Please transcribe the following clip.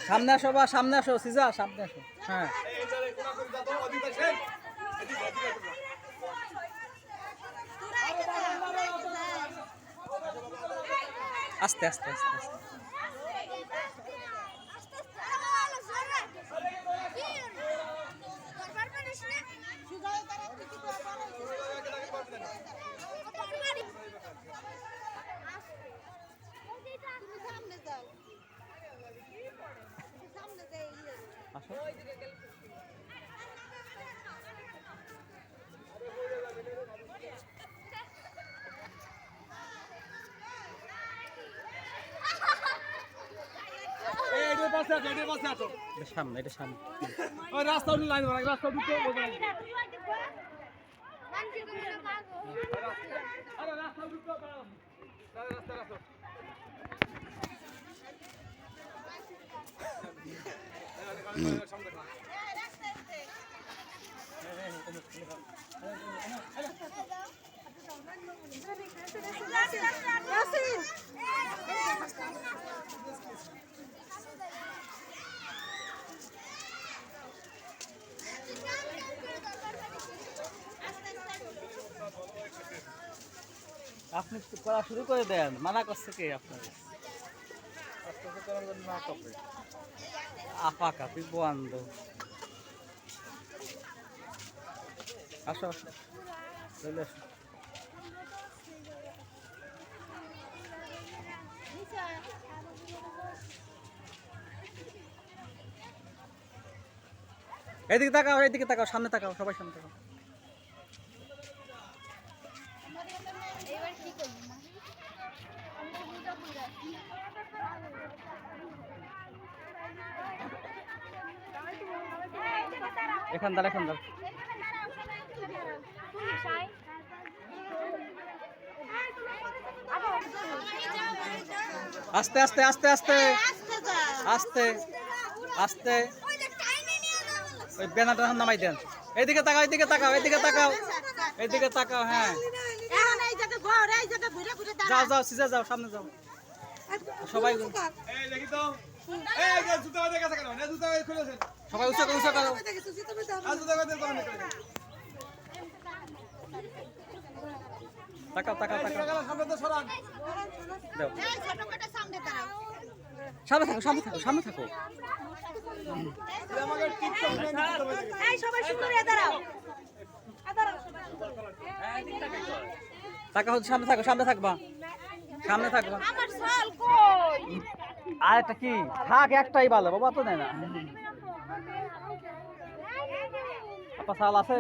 সামনে আসো বা সামনে আসো সিজা সামনে আসো হ্যাঁ আস্তে আস্তে আস্তে আস্তে আসো সামনে এটা সামনে রাস্তা লাইন রাস্তা দুটো আপনি করা শুরু করে দেন মানা করছে কে আপনার আপা কাপি বন্ধ আসো আসো চলে আসো এইদিকে তাকাও সামনে তাকাও সবাই সামনে তাকাও এখান দাঁড় আস্তে আস্তে আস্তে আস্তে আস্তে আস্তে ওই ব্যানারটা নামাই দেন এইদিকে তাকাও হ্যাঁ যাও সিজা যাও সামনে যাও সবাই সবাই উঁচা করো তাকাও সামনে থাকো সামনে থাকবা আর একটা কি থাক একটাই ভালো বাবা তো নেই না আপা সাল আছে